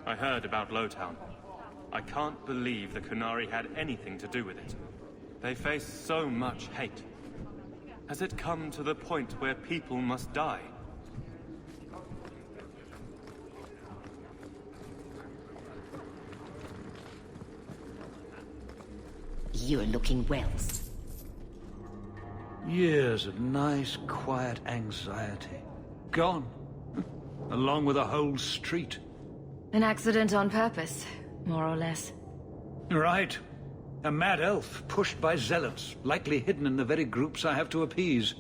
I heard about Lowtown. I can't believe the Qunari had anything to do with it. They face so much hate. Has it come to the point where people must die? You're looking well. Years of nice, quiet anxiety. Gone. Along with a whole street. An accident on purpose, more or less. Right. A mad elf pushed by zealots, likely hidden in the very groups I have to appease.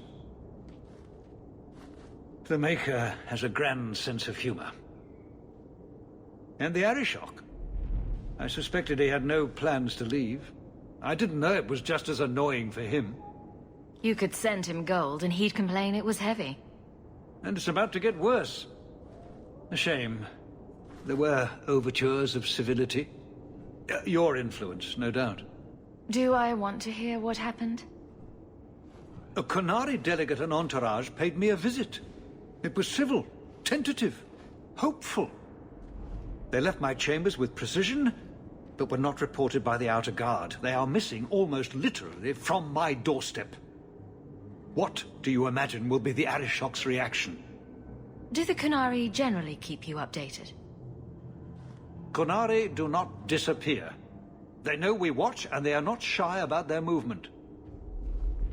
The Maker has a grand sense of humor. And the Arishok. I suspected he had no plans to leave. I didn't know it was just as annoying for him. You could send him gold and he'd complain it was heavy. And it's about to get worse. A shame. There were overtures of civility. Your influence, no doubt. Do I want to hear what happened? A Qunari delegate and entourage paid me a visit. It was civil, tentative, hopeful. They left my chambers with precision, but were not reported by the outer guard. They are missing almost literally from my doorstep. What do you imagine will be the Arishok's reaction? Do the Qunari generally keep you updated? Qunari do not disappear. They know we watch, and they are not shy about their movement.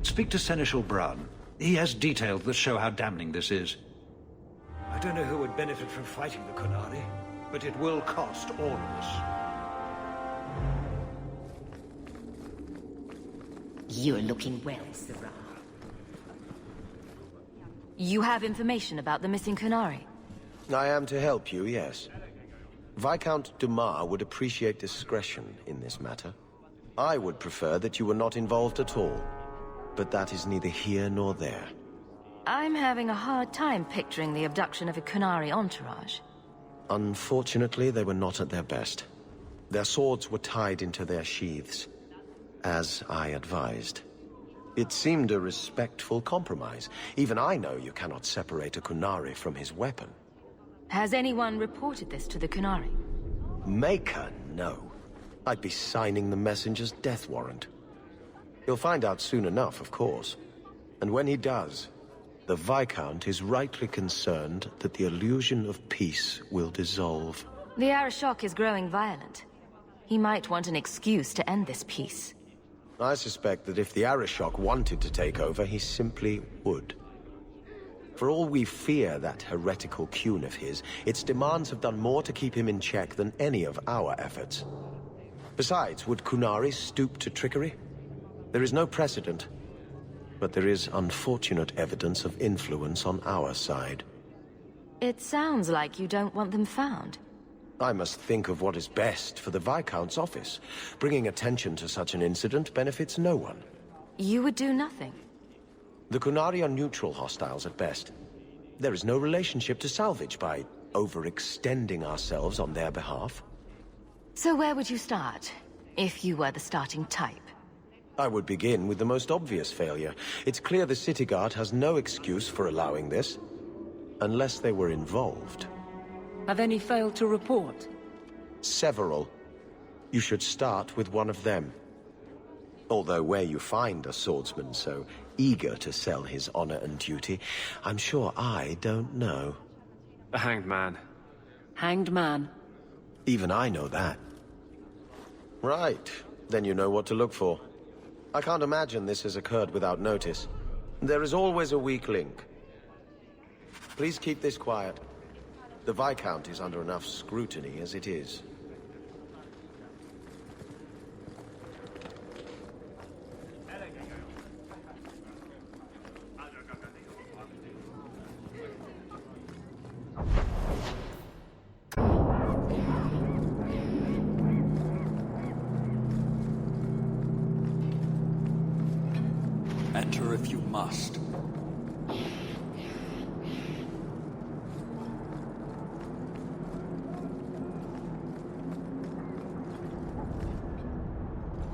Speak to Seneschal Brown. He has details that show how damning this is. I don't know who would benefit from fighting the Qunari, but it will cost all of us. You're looking well, Sarah. You have information about the missing Qunari? I am to help you, yes. Viscount Dumas would appreciate discretion in this matter. I would prefer that you were not involved at all. But that is neither here nor there. I'm having a hard time picturing the abduction of a Qunari entourage. Unfortunately, they were not at their best. Their swords were tied into their sheaths, as I advised. It seemed a respectful compromise. Even I know you cannot separate a Qunari from his weapon. Has anyone reported this to the Qunari? Maker, no. I'd be signing the messenger's death warrant. He'll find out soon enough, of course. And when he does, the Viscount is rightly concerned that the illusion of peace will dissolve. The Arishok is growing violent. He might want an excuse to end this peace. I suspect that if the Arishok wanted to take over, he simply would. For all we fear that heretical Qun of his, its demands have done more to keep him in check than any of our efforts. Besides, would Qunari stoop to trickery? There is no precedent, but there is unfortunate evidence of influence on our side. It sounds like you don't want them found. I must think of what is best for the Viscount's office. Bringing attention to such an incident benefits no one. You would do nothing. The Qunari are neutral hostiles at best. There is no relationship to salvage by overextending ourselves on their behalf. So where would you start, if you were the starting type? I would begin with the most obvious failure. It's clear the City Guard has no excuse for allowing this, unless they were involved. Have any failed to report? Several. You should start with one of them. Although where you find a swordsman so eager to sell his honor and duty, I'm sure I don't know. The Hanged Man. Hanged Man. Even I know that. Right. Then you know what to look for. I can't imagine this has occurred without notice. There is always a weak link. Please keep this quiet. The Viscount is under enough scrutiny as it is. Enter if you must.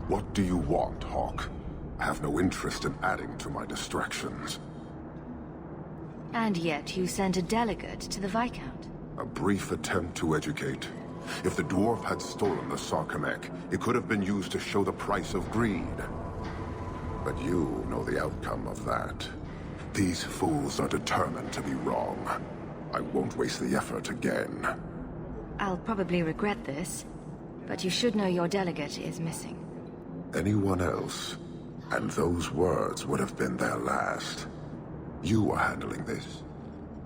What do you want, Hawk? I have no interest in adding to my distractions. And yet you sent a delegate to the Viscount. A brief attempt to educate. If the dwarf had stolen the Sarkanek, it could have been used to show the price of greed. But you know the outcome of that. These fools are determined to be wrong. I won't waste the effort again. I'll probably regret this, but you should know your delegate is missing. Anyone else, and those words would have been their last. You are handling this,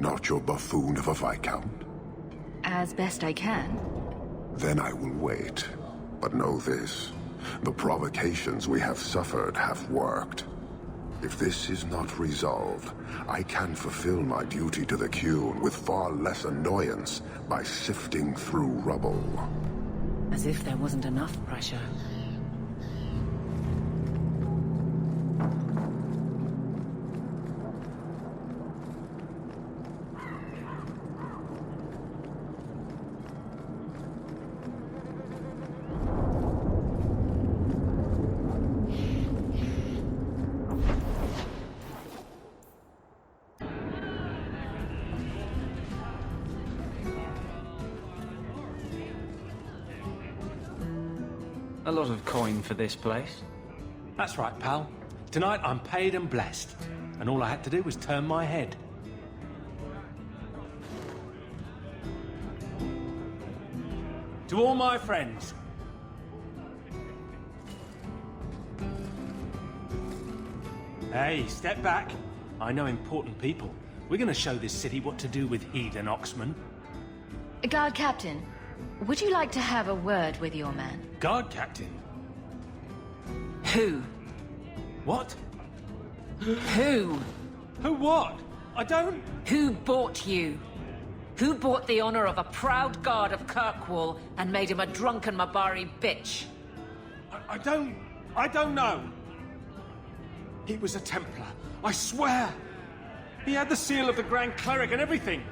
not your buffoon of a Viscount. As best I can. Then I will wait. But know this, the provocations we have suffered have worked. If this is not resolved, I can fulfill my duty to the Qun with far less annoyance by sifting through rubble. As if there wasn't enough pressure. A lot of coin for this place. That's right, pal. Tonight I'm paid and blessed. And all I had to do was turn my head. To all my friends. Hey, step back. I know important people. We're gonna show this city what to do with heathen Oxman. Guard Captain, would you like to have a word with your man? Guard Captain? Who? What? Who? Who what? I don't... Who bought you? Who bought the honor of a proud guard of Kirkwall and made him a drunken Mabari bitch? I don't know. He was a Templar, I swear. He had the seal of the Grand Cleric and everything.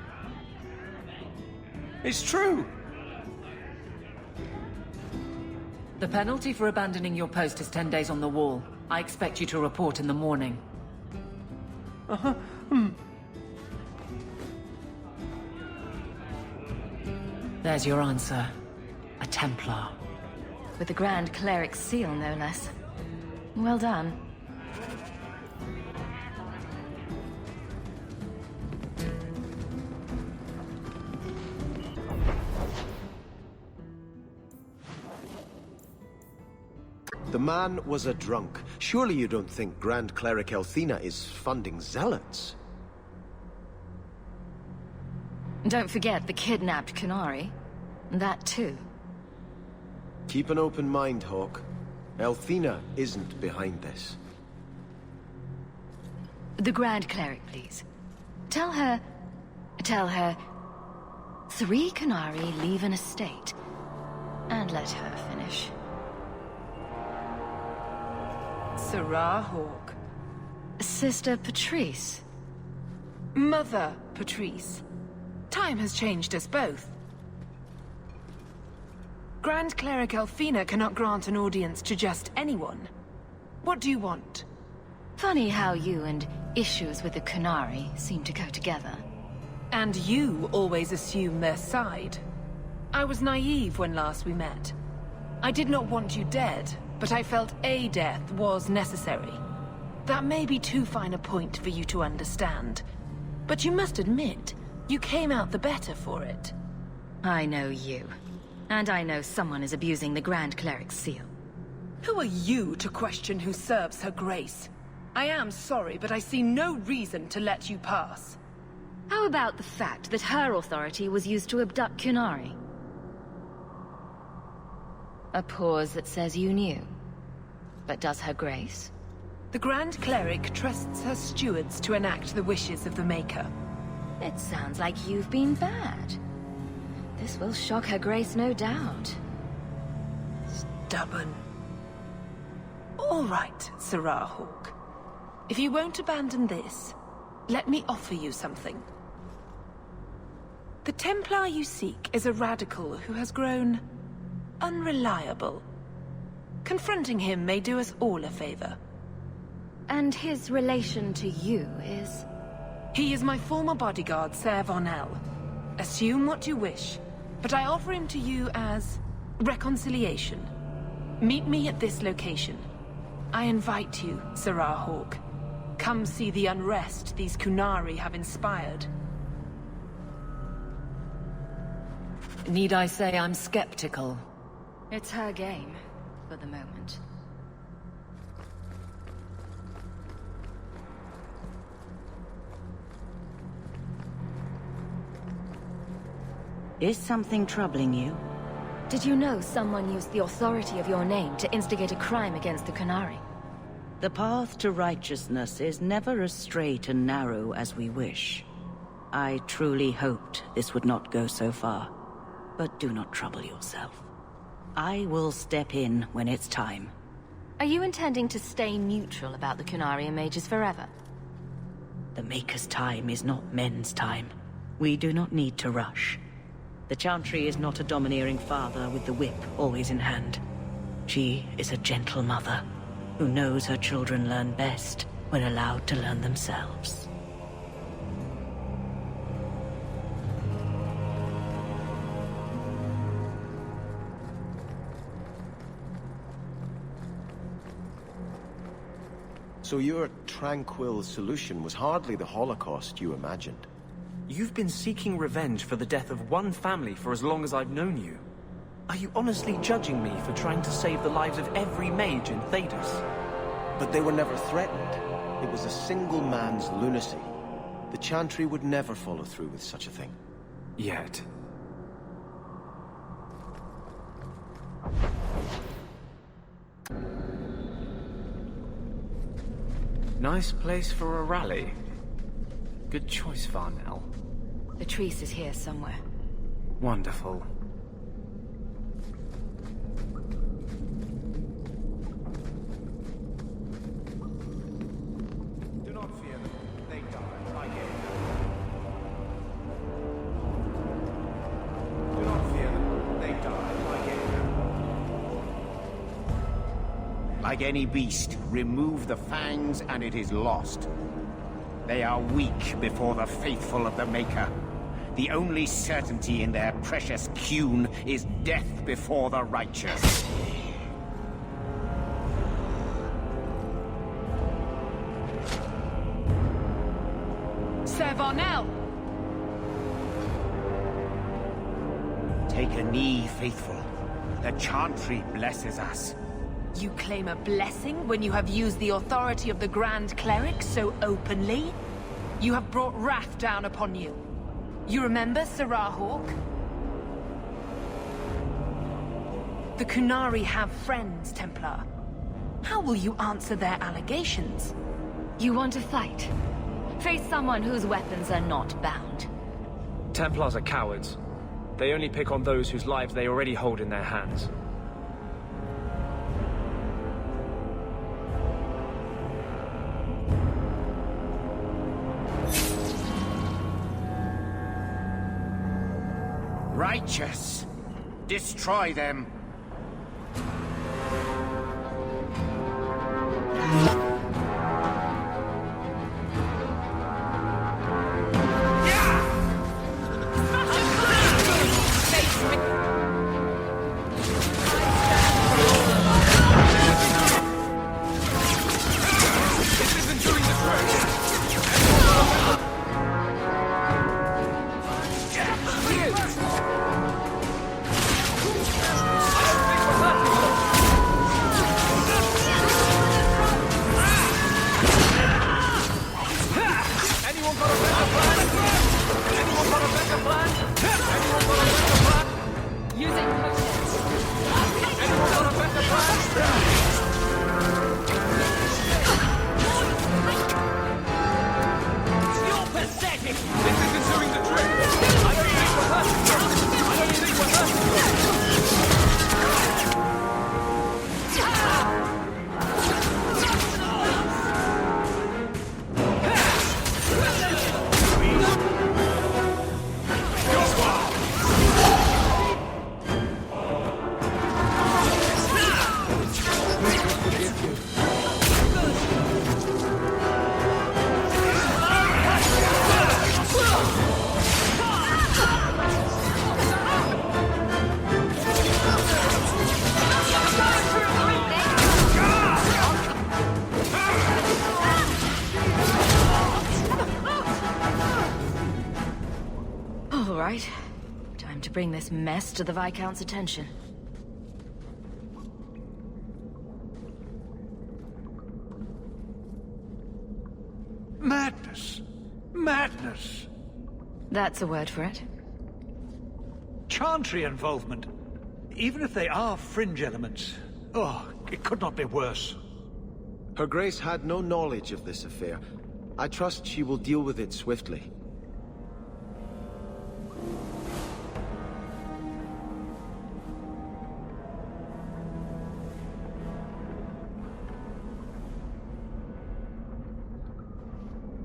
It's true. The penalty for abandoning your post is 10 days on the wall. I expect you to report in the morning. There's your answer. A Templar. With the Grand Cleric's seal, no less. Well done. The man was a drunk. Surely you don't think Grand Cleric Elthina is funding zealots? Don't forget the kidnapped Qunari. That too. Keep an open mind, Hawk. Elthina isn't behind this. The Grand Cleric, please. Tell her... 3 Qunari leave an estate. And let her finish. Sarah Hawk. Sister Patrice. Mother Patrice. Time has changed us both. Grand Cleric Elthina cannot grant an audience to just anyone. What do you want? Funny how you and issues with the Qunari seem to go together. And you always assume their side. I was naive when last we met. I did not want you dead, but I felt a death was necessary. That may be too fine a point for you to understand. But you must admit, you came out the better for it. I know you. And I know someone is abusing the Grand Cleric's seal. Who are you to question who serves her grace? I am sorry, but I see no reason to let you pass. How about the fact that her authority was used to abduct Qunari? A pause that says you knew. But does her grace? The Grand Cleric trusts her stewards to enact the wishes of the Maker. It sounds like you've been bad. This will shock her grace, no doubt. Stubborn. All right, Sarah Hawk. If you won't abandon this, let me offer you something. The Templar you seek is a radical who has grown unreliable. Confronting him may do us all a favor. And his relation to you is? He is my former bodyguard, Ser Von El. Assume what you wish. but I offer him to you as reconciliation. Meet me at this location. I invite you, Sarah Hawke. Come see the unrest these Kunari have inspired. Need I say I'm skeptical? It's her game, for the moment. Is something troubling you? Did you know someone used the authority of your name to instigate a crime against the Kunari? The path to righteousness is never as straight and narrow as we wish. I truly hoped this would not go so far. But do not trouble yourself. I will step in when it's time. Are you intending to stay neutral about the Kunari and mages forever? The Maker's time is not men's time. We do not need to rush. The Chantry is not a domineering father with the whip always in hand. She is a gentle mother who knows her children learn best when allowed to learn themselves. So your tranquil solution was hardly the Holocaust you imagined. You've been seeking revenge for the death of one family for as long as I've known you. Are you honestly judging me for trying to save the lives of every mage in Thedas? But they were never threatened. It was a single man's lunacy. The Chantry would never follow through with such a thing. Yet. Nice place for a rally. Good choice, Varnell. The Treese is here somewhere. Wonderful. Do not fear them. They die like any. Do not fear them. They die like any. Like any beast, remove the fangs and it is lost. They are weak before the faithful of the Maker. The only certainty in their precious Qun is death before the righteous. Sir Varnell! Take a knee, faithful. The Chantry blesses us. You claim a blessing when you have used the authority of the Grand Cleric so openly? You have brought wrath down upon you. You remember Sarah Hawke? The Kunari have friends, Templar. How will you answer their allegations? You want to fight? Face someone whose weapons are not bound. Templars are cowards. They only pick on those whose lives they already hold in their hands. Righteous! Destroy them! right. Time to bring this mess to the Viscount's attention. Madness! Madness! That's a word for it. Chantry involvement. Even if they are fringe elements. Oh, it could not be worse. Her Grace had no knowledge of this affair. I trust she will deal with it swiftly.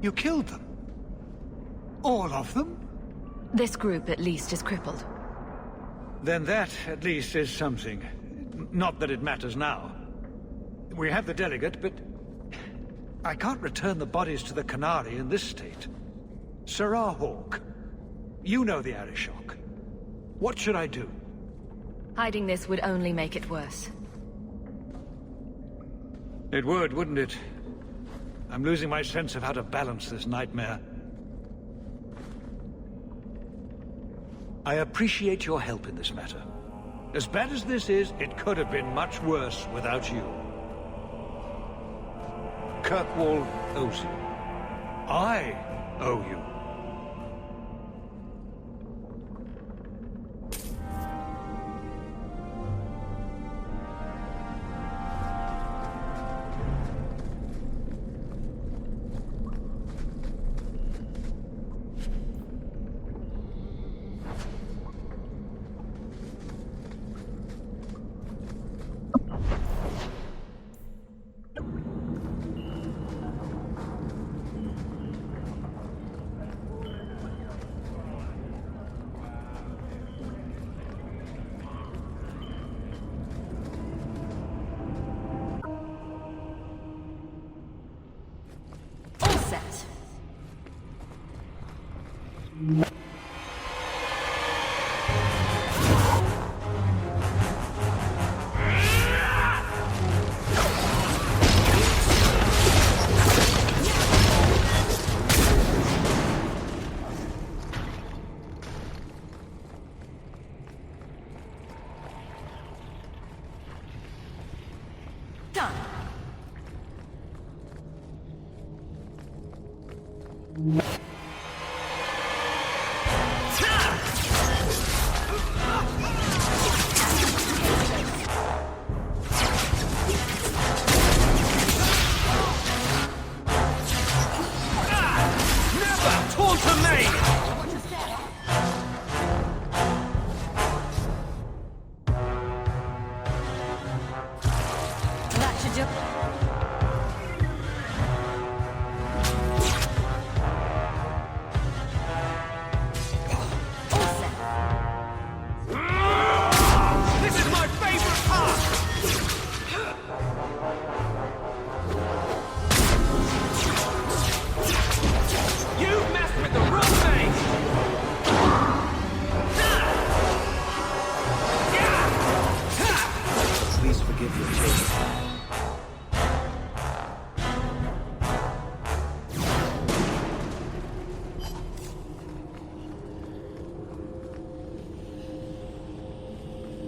You killed them? All of them? This group, at least, is crippled. Then that, at least, is something. Not that it matters now. We have the delegate, but... I can't return the bodies to the Canary in this state. Sirrah Hawk, you know the Arishok. What should I do? Hiding this would only make it worse. It would, wouldn't it? I'm losing my sense of how to balance this nightmare. I appreciate your help in this matter. As bad as this is, it could have been much worse without you. Kirkwall owes you. I owe you.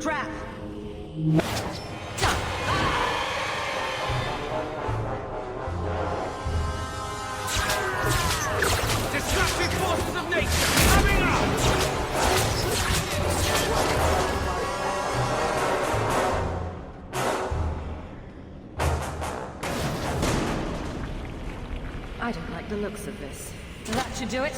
Trap! Destructive forces of nature coming up! I don't like the looks of this. That should do it.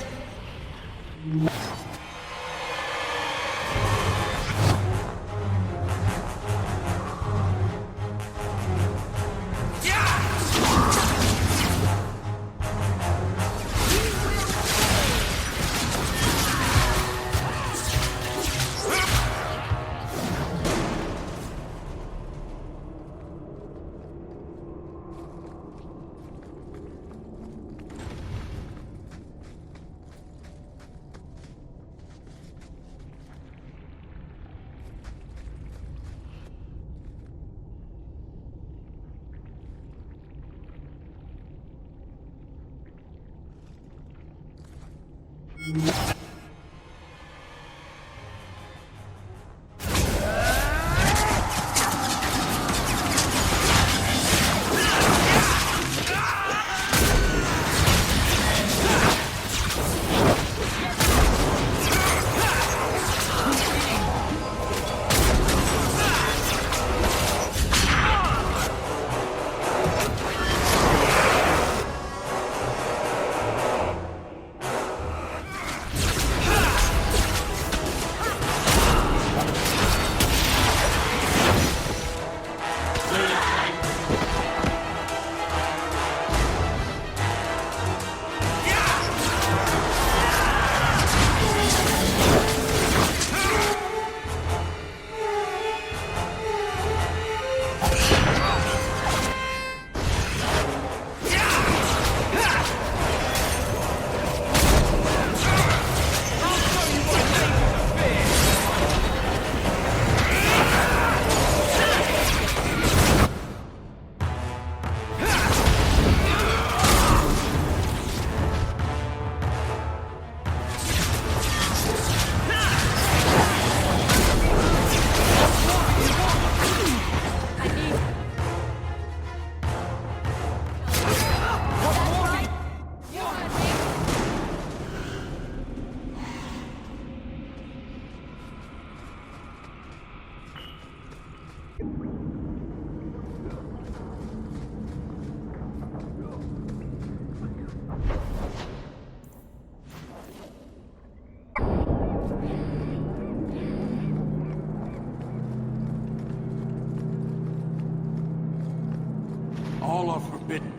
all are forbidden,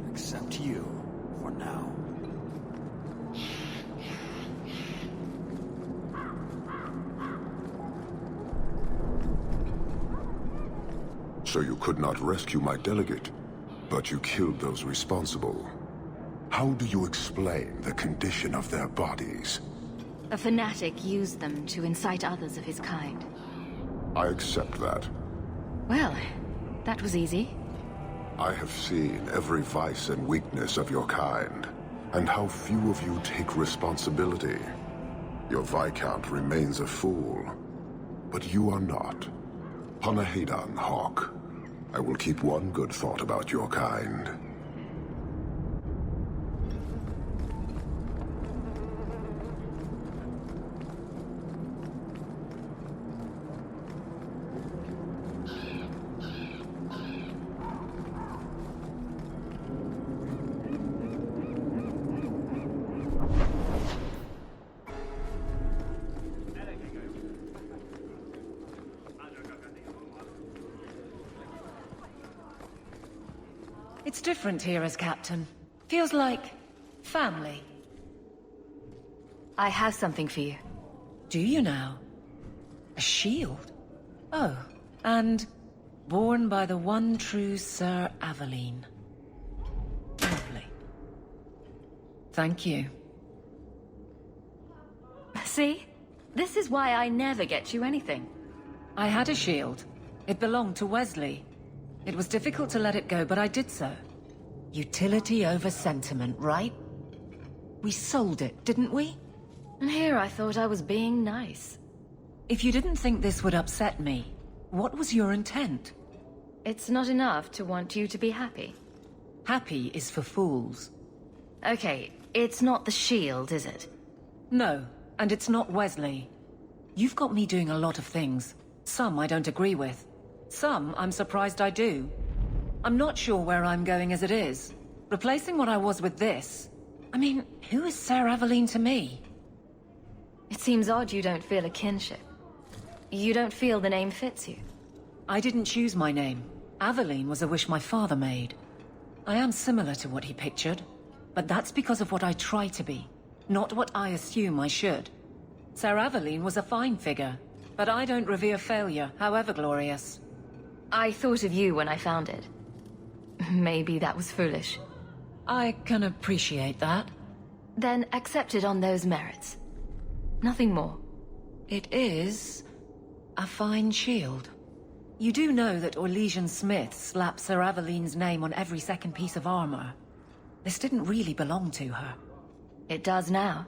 except you, for now. So you could not rescue my delegate, but you killed those responsible. How do you explain the condition of their bodies? A fanatic used them to incite others of his kind. I accept that. Well, that was easy. I have seen every vice and weakness of your kind, and how few of you take responsibility. Your Viscount remains a fool, but you are not. Panahedan, Hawk. I will keep one good thought about your kind. It's different here as captain. Feels like family. I have something for you. Do you now? A shield? Oh, and born by the one true Sir Aveline. Lovely. Thank you. See? This is why I never get you anything. I had a shield. It belonged to Wesley. It was difficult to let it go, but I did so. Utility over sentiment, right? We sold it, didn't we? And here I thought I was being nice. If you didn't think this would upset me, what was your intent? It's not enough to want you to be happy. Happy is for fools. Okay, it's not the shield, is it? No, and it's not Wesley. You've got me doing a lot of things. Some I don't agree with. Some I'm surprised I do. I'm not sure where I'm going as it is. Replacing what I was with this... I mean, who is Sir Aveline to me? It seems odd you don't feel a kinship. You don't feel the name fits you. I didn't choose my name. Aveline was a wish my father made. I am similar to what he pictured, but that's because of what I try to be, not what I assume I should. Sir Aveline was a fine figure, but I don't revere failure, however glorious. I thought of you when I found it. Maybe that was foolish. I can appreciate that. Then accept it on those merits. Nothing more. It is a fine shield. You do know that Orlesian Smith slapped Sir Aveline's name on every second piece of armor. This didn't really belong to her. It does now.